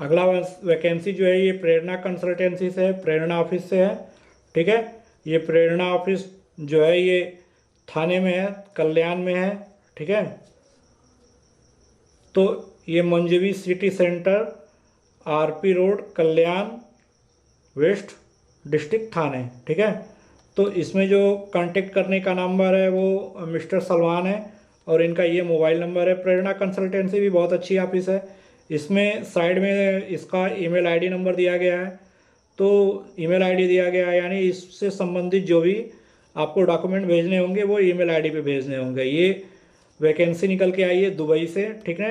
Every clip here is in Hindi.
अगला वैकेंसी जो है ये प्रेरणा कंसल्टेंसी से है, प्रेरणा ऑफिस से है। ठीक है, ये प्रेरणा ऑफिस जो है ये थाने में है, कल्याण में है। ठीक है, तो ये मंजवी city centre, RP road, Kalyan west, district थाने। ठीक है, तो इसमें जो कांटेक्ट करने का नंबर है वो मिस्टर सलमान है, और इनका ये मोबाइल नंबर है। प्रेरणा कंसल्टेंसी भी बहुत अच्छी ऑफिस है। इसमें साइड में इसका ईमेल आईडी नंबर दिया गया है, तो ईमेल आईडी दिया गया है, यानी इससे संबंधित जो भी आपको डॉक्यूमेंट भेजने होंगे वो ईमेल आईडी पे भेजने होंगे। ये वैकेंसी निकल के आई है दुबई से। ठीक है,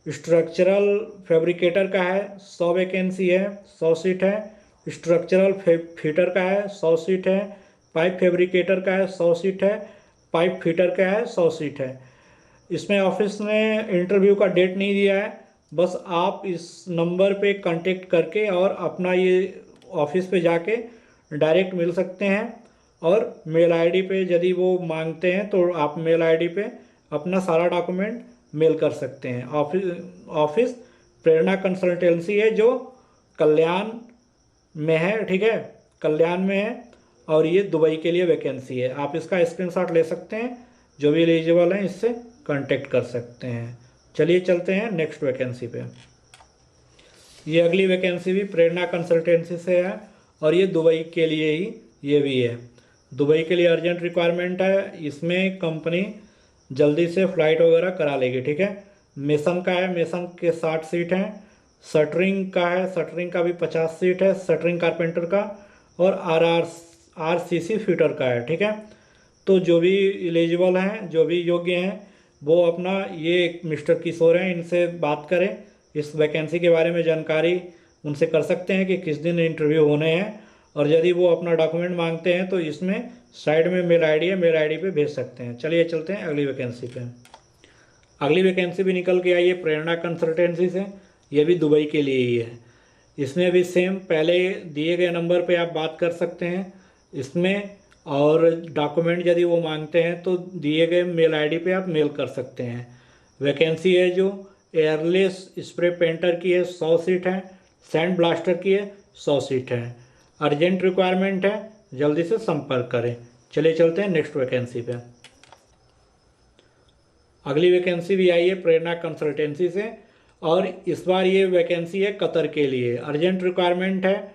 स्ट्रक्चरल फैब्रिकेटर का है, 100 वैकेंसी है, 100 सीट है। स्ट्रक्चरल फिटर का है, 100 सीट है। पाइप फैब्रिकेटर का है, 100 सीट है। पाइप फिटर का है, 100 सीट है। इसमें ऑफिस ने इंटरव्यू का डेट नहीं दिया है, बस आप इस नंबर पे कांटेक्ट करके और अपना ये ऑफिस पे जाके डायरेक्ट मिल सकते हैं, और मेल आईडी पे यदि वो मांगते हैं तो आप मेल आईडी पे अपना सारा डॉक्यूमेंट मेल कर सकते हैं। ऑफिस प्रेरणा कंसल्टेंसी है जो कल्याण में है। ठीक है, कल्याण में है, और ये दुबई के लिए वैकेंसी है। आप इसका स्क्रीनशॉट ले सकते हैं, जो भी एलिजिबल हैं इससे कांटेक्ट कर सकते हैं। चलिए चलते हैं नेक्स्ट वैकेंसी पे। ये अगली वैकेंसी भी प्रेरणा कंसल्टेंसी से है, और ये दुबई के लिए ही ये भी है। दुबई के लिए अर्जेंट रिक्वायरमेंट है। इसमें कंपनी जल्दी से फ़्लाइट वगैरह करा लेगी। ठीक है, मेसन का है, मेसन के 60 सीट हैं। शटरिंग का है, शटरिंग का भी 50 सीट है, शटरिंग कारपेंटर का। और आरसीसी फिटर का है। ठीक है, तो जो भी एलिजिबल हैं, जो भी योग्य हैं, वो अपना ये मिस्टर किशोर हैं, इनसे बात करें, इस वैकेंसी के बारे में जानकारी उनसे कर सकते हैं कि किस दिन इंटरव्यू होने हैं। और यदि वो अपना डॉक्यूमेंट मांगते हैं तो इसमें साइड में मेल आईडी है, मेल आईडी पे भेज सकते हैं। चलिए चलते हैं अगली वैकेंसी पे। अगली वैकेंसी भी निकल के आई है प्रेरणा कंसल्टेंसी से, ये भी दुबई के लिए ही है। इसमें भी सेम पहले दिए गए नंबर पे आप बात कर सकते हैं इसमें, और डॉक्यूमेंट यदि वो मांगते हैं तो दिए गए मेल आईडी पे आप मेल कर सकते हैं। वैकेंसी है जो एयरलेस स्प्रे पेंटर की है, 100 सीट है। सैंड ब्लास्टर की है, 100 सीट है। अर्जेंट रिक्वायरमेंट है, जल्दी से संपर्क करें। चलिए चलते हैं नेक्स्ट वैकेंसी पे। अगली वैकेंसी भी आई है प्रेरणा कंसल्टेंसी से, और इस बार ये वैकेंसी है कतर के लिए। अर्जेंट रिक्वायरमेंट है,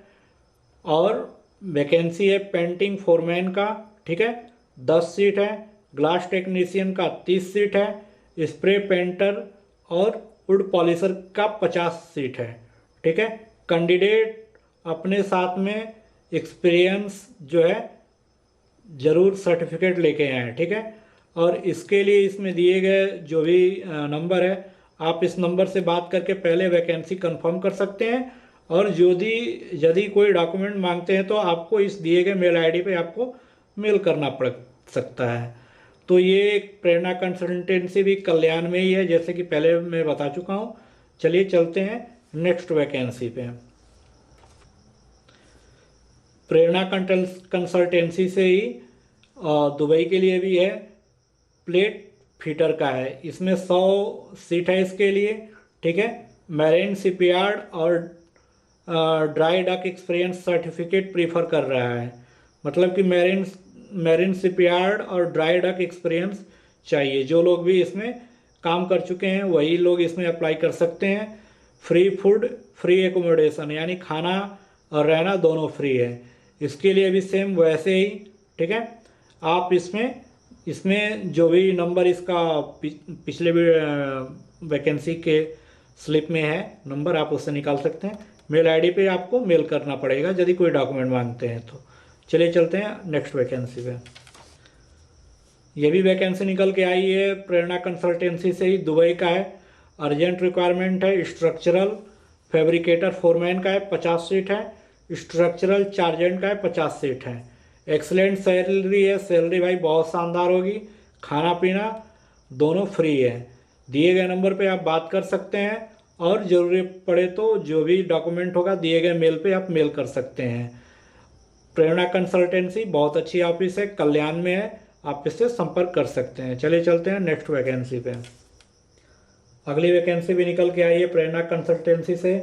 और वैकेंसी है पेंटिंग फोरमैन का। ठीक है, 10 सीट है। ग्लास टेक्नीशियन का 30 सीट है। स्प्रे पेंटर और वुड पॉलिशर का 50 सीट है। ठीक है, कैंडिडेट अपने साथ में एक्सपीरियंस जो है ज़रूर सर्टिफिकेट लेके आए। ठीक है, और इसके लिए इसमें दिए गए जो भी नंबर है, आप इस नंबर से बात करके पहले वैकेंसी कंफर्म कर सकते हैं, और यदि कोई डॉक्यूमेंट मांगते हैं तो आपको इस दिए गए मेल आईडी पे आपको मेल करना पड़ सकता है। तो ये प्रेरणा कंसल्टेंसी भी कल्याण में ही है, जैसे कि पहले मैं बता चुका हूँ। चलिए चलते हैं नेक्स्ट वैकेंसी पे। प्रेरणा कंसल्टेंसी से ही दुबई के लिए भी है, प्लेट फिटर का है। इसमें 100 सीट है इसके लिए। ठीक है, मैरीन शिपयार्ड और dry duck experience certificate prefer कर रहा है, मतलब कि मैरीन शिपयार्ड और ड्राई डक एक्सपीरियंस चाहिए। जो लोग भी इसमें काम कर चुके हैं वही लोग इसमें अप्लाई कर सकते हैं। फ्री फूड, फ्री एकोमोडेशन, यानी खाना और रहना दोनों फ्री है। इसके लिए भी सेम वैसे ही। ठीक है, आप इसमें जो भी नंबर इसका पिछले भी वैकेंसी के स्लिप में है नंबर, आप उससे निकाल सकते हैं। मेल आईडी पे आपको मेल करना पड़ेगा यदि कोई डॉक्यूमेंट मांगते हैं तो। चलिए चलते हैं नेक्स्ट वैकेंसी पे। ये भी वैकेंसी निकल के आई है प्रेरणा कंसल्टेंसी से ही, दुबई का है। अर्जेंट रिक्वायरमेंट है। स्ट्रक्चरल फैब्रिकेटर फोरमैन का है, 50 सीट है। स्ट्रक्चरल चार्जेंट का है, 50 सीट है। एक्सलेंट सैलरी है, सैलरी भाई बहुत शानदार होगी। खाना पीना दोनों फ्री है। दिए गए नंबर पे आप बात कर सकते हैं, और ज़रूरी पड़े तो जो भी डॉक्यूमेंट होगा दिए गए मेल पे आप मेल कर सकते हैं। प्रेरणा कंसल्टेंसी बहुत अच्छी ऑफिस है, कल्याण में है, आप इससे संपर्क कर सकते हैं। चलिए चलते हैं नेक्स्ट वैकेंसी पे। अगली वैकेंसी भी निकल के आई है प्रेरणा कंसल्टेंसी से,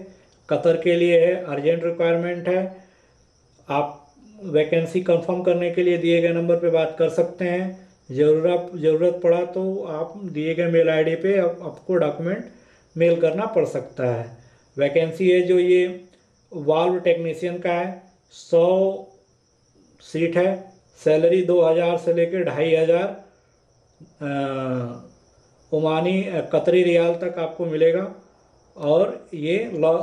कतर के लिए है, अर्जेंट रिक्वायरमेंट है। आप वैकेंसी कंफर्म करने के लिए दिए गए नंबर पे बात कर सकते हैं। ज़रूरत पड़ा तो आप दिए गए मेल आईडी पे आपको डॉक्यूमेंट मेल करना पड़ सकता है। वैकेंसी है जो ये वाल्व टेक्नीशियन का है, 100 सीट है। सैलरी 2000 से लेकर 2500 ओमानी कतरी रियाल तक आपको मिलेगा। और ये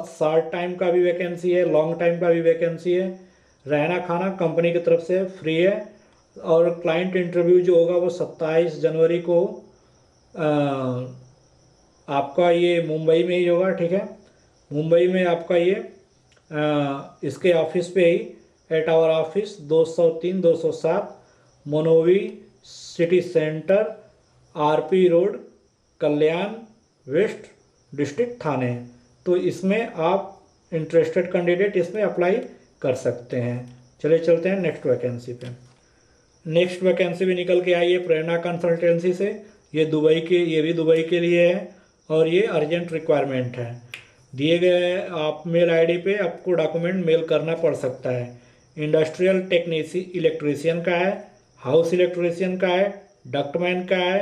शॉर्ट टाइम का भी वैकेंसी है, लॉन्ग टाइम का भी वैकेंसी है। रहना खाना कंपनी की तरफ से फ्री है। और क्लाइंट इंटरव्यू जो होगा वो 27 जनवरी को आपका ये मुंबई में ही होगा, ठीक है। मुंबई में आपका ये इसके ऑफिस पे ही, at our office 203-207 Manovi city centre, RP road, Kalyan west district Thane. तो इसमें आप इंटरेस्टेड कैंडिडेट इसमें अप्लाई कर सकते हैं। चलिए चलते हैं नेक्स्ट वैकेंसी पे। नेक्स्ट वैकेंसी भी निकल के आई है प्रेरणा कंसल्टेंसी से। ये भी दुबई के लिए है और ये अर्जेंट रिक्वायरमेंट है। दिए गए आप मेल आईडी पे आपको डॉक्यूमेंट मेल करना पड़ सकता है। इंडस्ट्रियल इलेक्ट्रीशियन का है, हाउस इलेक्ट्रीशियन का है, डक्टमैन का है,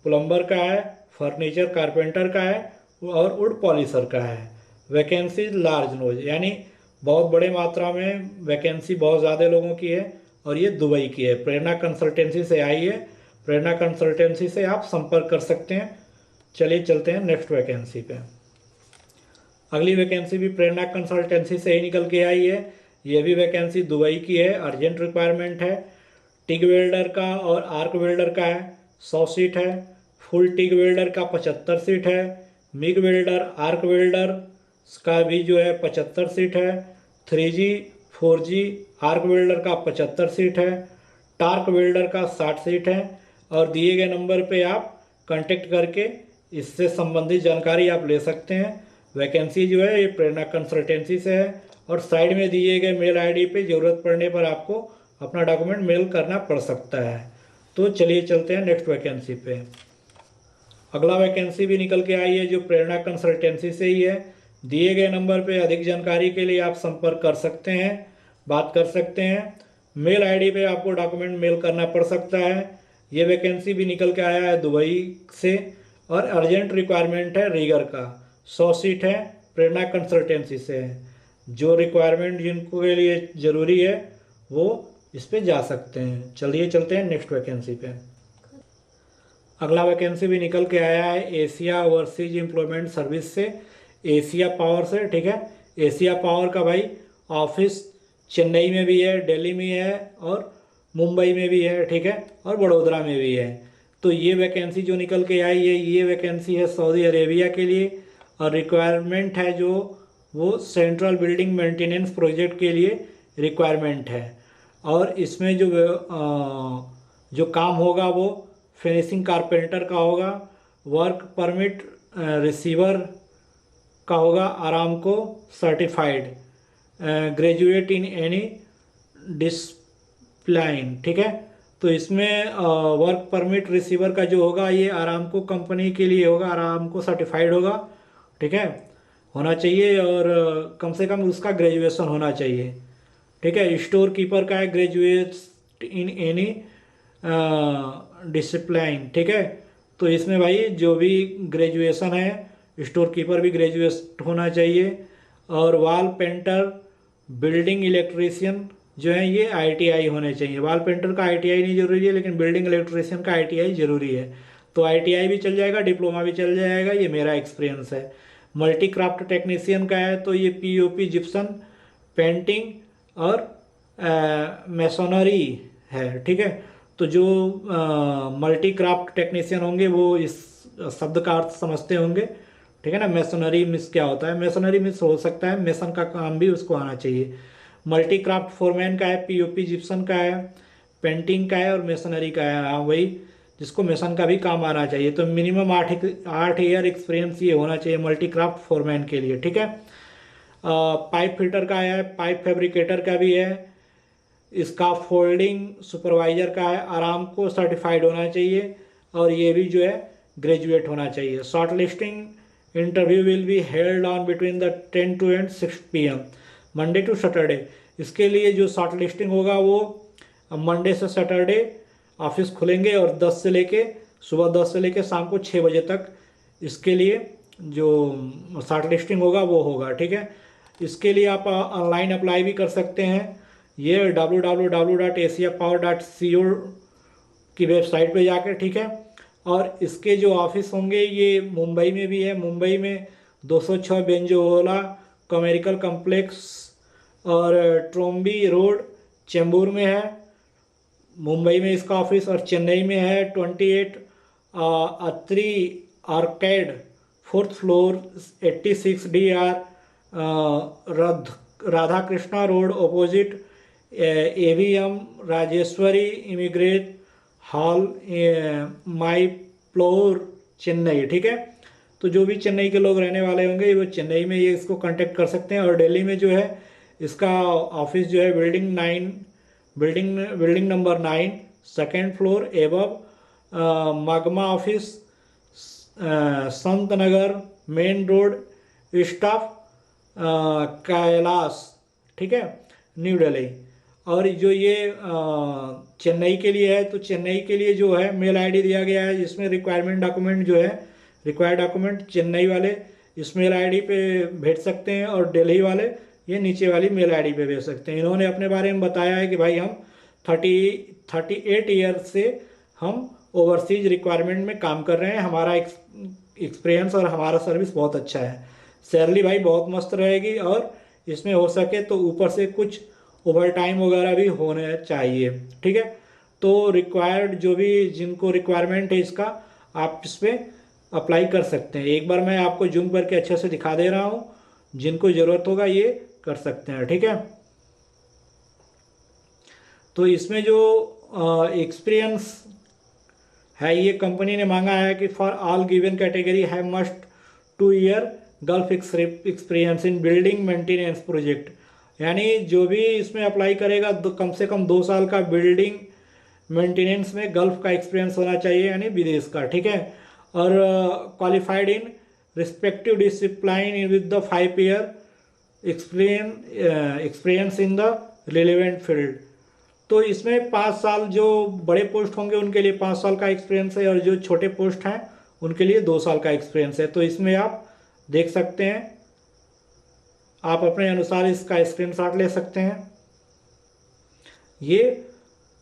प्लम्बर का है, फर्नीचर कारपेंटर का है और वुड पॉलिशर का है। वैकेंसी लार्ज नोज, यानी बहुत बड़े मात्रा में वैकेंसी बहुत ज़्यादा लोगों की है और ये दुबई की है। प्रेरणा कंसल्टेंसी से आई है। प्रेरणा कंसल्टेंसी से आप संपर्क कर सकते हैं। चलिए चलते हैं नेक्स्ट वैकेंसी पे। अगली वैकेंसी भी प्रेरणा कंसल्टेंसी से ही निकल के आई है। ये भी वैकेंसी दुबई की है, अर्जेंट रिक्वायरमेंट है। टिग वेल्डर का और आर्क वेल्डर का है, 100 सीट है। फुल टिग वेल्डर का 75 सीट है। मिग वेल्डर, आर्क वेल्डर का भी जो है 75 सीट है। 3G 4G आर्क वेल्डर का 75 सीट है। टार्क वेल्डर का 60 सीट है। और दिए गए नंबर पे आप कांटेक्ट करके इससे संबंधित जानकारी आप ले सकते हैं। वैकेंसी जो है ये प्रेरणा कंसल्टेंसी से है और साइड में दिए गए मेल आईडी पे ज़रूरत पड़ने पर आपको अपना डॉक्यूमेंट मेल करना पड़ सकता है। तो चलिए चलते हैं नेक्स्ट वैकेंसी पे। अगला वैकेंसी भी निकल के आई है जो प्रेरणा कंसल्टेंसी से ही है। दिए गए नंबर पे अधिक जानकारी के लिए आप संपर्क कर सकते हैं, बात कर सकते हैं। मेल आईडी पे आपको डॉक्यूमेंट मेल करना पड़ सकता है। ये वैकेंसी भी निकल के आया है दुबई से और अर्जेंट रिक्वायरमेंट है रीगर का, 100 सीट है। प्रेरणा कंसल्टेंसी से है। जो रिक्वायरमेंट जिनको के लिए ज़रूरी है वो इस पे जा सकते हैं। चलिए चलते हैं नेक्स्ट वैकेंसी पे। अगला वैकेंसी भी निकल के आया है एशिया ओवरसीज एम्प्लॉयमेंट सर्विस से, एशिया पावर से, ठीक है। एशिया पावर का भाई ऑफिस चेन्नई में भी है, दिल्ली में है और मुंबई में भी है, ठीक है, और बड़ोदरा में भी है। तो ये वैकेंसी जो निकल के आई है ये वैकेंसी है सऊदी अरेबिया के लिए और रिक्वायरमेंट है जो वो सेंट्रल बिल्डिंग मेंटेनेंस प्रोजेक्ट के लिए रिक्वायरमेंट है। और इसमें जो काम होगा वो फिनिशिंग कारपेंटर का होगा। वर्क परमिट रिसीवर का होगा, Aramco certified, graduate in any discipline, ठीक है। तो इसमें वर्क परमिट रिसीवर का जो होगा ये आरामको कंपनी के लिए होगा, आरामको सर्टिफाइड होगा, ठीक है, होना चाहिए। और कम से कम उसका ग्रेजुएशन होना चाहिए, ठीक है। स्टोर कीपर का है ग्रेजुएट इन एनी डिसिप्लिन, ठीक है। तो इसमें भाई जो भी ग्रेजुएशन है, स्टोर कीपर भी ग्रेजुएट होना चाहिए। और वॉल पेंटर, बिल्डिंग इलेक्ट्रीशियन जो है ये ITI होने चाहिए। वॉल पेंटर का ITI नहीं जरूरी है लेकिन बिल्डिंग इलेक्ट्रीशियन का ITI जरूरी है। तो ITI भी चल जाएगा, डिप्लोमा भी चल जाएगा, ये मेरा एक्सपीरियंस है। मल्टी क्राफ्ट टेक्नीशियन का है तो ये POP जिप्सन, पेंटिंग और मेसोनरी है, ठीक है। तो जो मल्टी क्राफ्ट टेक्नीशियन होंगे वो इस शब्द का अर्थ समझते होंगे, ठीक है ना। मेसोनरी मीन्स क्या होता है, मेसोनरी मीन्स हो सकता है मेसन का काम भी उसको आना चाहिए। मल्टी क्राफ्ट फोरमैन का है, POP जिप्सन का है, पेंटिंग का है और मेसोनरी का है। हाँ वही जिसको मेसन का भी काम आना चाहिए। तो मिनिमम 8 ईयर एक्सपीरियंस ये होना चाहिए मल्टी क्राफ्ट फोरमैन के लिए, ठीक है। पाइप फिल्टर का है, पाइप फैब्रिकेटर का भी है, इसका फोल्डिंग सुपरवाइजर का है, आरामको सर्टिफाइड होना चाहिए और ये भी जो है ग्रेजुएट होना चाहिए। Short listing interview will be held on between the 10 to and 6 PM Monday to Saturday. इसके लिए जो शॉर्ट लिस्टिंग होगा वो मंडे से सैटरडे ऑफिस खुलेंगे और 10 से लेके सुबह 10 से लेके शाम को 6 बजे तक इसके लिए जो शॉर्ट लिस्टिंग होगा वो होगा। ठीक है, इसके लिए आप ऑनलाइन अप्लाई भी कर सकते हैं। ये www.asiapower.co की वेबसाइट पे जाकर, ठीक है। और इसके जो ऑफिस होंगे ये मुंबई में भी है। मुंबई में 206 बेंजोला कमेरिकल कम्प्लेक्स और ट्रोम्बी रोड चेंबूर में है मुंबई में इसका ऑफिस। और चेन्नई में है 28 Atri arcade 4th floor 86 DR Radha Krishna road opposite AVM Rajeshwari immigrate hall my floor Chennai. ठीक है, तो जो भी चेन्नई के लोग रहने वाले होंगे वो चेन्नई में ये इसको कांटेक्ट कर सकते हैं। और दिल्ली में जो है इसका ऑफिस जो है building number 9 2nd floor above magma office Sant Nagar main road east of Kailash, ठीक है, न्यू दिल्ली। और जो ये चेन्नई के लिए है तो चेन्नई के लिए जो है मेल आईडी दिया गया है जिसमें रिक्वायर्ड डॉक्यूमेंट चेन्नई वाले इस मेल आईडी पे भेज सकते हैं और दिल्ली वाले ये नीचे वाली मेल आईडी पे भेज सकते हैं। इन्होंने अपने बारे में बताया है कि भाई हम 38 ईयर से हम ओवरसीज रिक्वायरमेंट में काम कर रहे हैं, हमारा एक्सपीरियंस और हमारा सर्विस बहुत अच्छा है, सैलरी भाई बहुत मस्त रहेगी और इसमें हो सके तो ऊपर से कुछ ओवर टाइम वगैरह भी होने चाहिए। ठीक है, तो रिक्वायर्ड जो भी जिनको रिक्वायरमेंट है इसका आप इस पर अप्लाई कर सकते हैं। एक बार मैं आपको जूम करके अच्छे से दिखा दे रहा हूँ, जिनको ज़रूरत होगा ये कर सकते हैं। ठीक है, तो इसमें जो एक्सपीरियंस है ये कंपनी ने मांगा है कि फॉर ऑल गिवन कैटेगरी है must 2 year gulf experience in building maintenance project. यानी जो भी इसमें अप्लाई करेगा कम से कम 2 साल का बिल्डिंग मेंटेनेंस में गल्फ का एक्सपीरियंस होना चाहिए, यानी विदेश का। ठीक है, और qualified in respective discipline with the 5 year experience in the relevant field. तो इसमें 5 साल जो बड़े पोस्ट होंगे उनके लिए 5 साल का एक्सपीरियंस है और जो छोटे पोस्ट हैं उनके लिए 2 साल का एक्सपीरियंस है। तो इसमें आप देख सकते हैं, आप अपने अनुसार इसका स्क्रीनशॉट ले सकते हैं। ये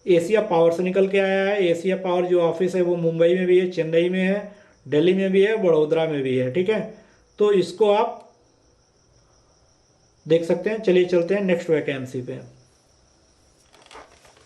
एशिया पावर से निकल के आया है। एशिया पावर जो ऑफिस है वो मुंबई में भी है, चेन्नई में है, दिल्ली में भी है, बड़ोदरा में भी है। ठीक है, तो इसको आप देख सकते हैं। चलिए चलते हैं नेक्स्ट वैकेंसी पे।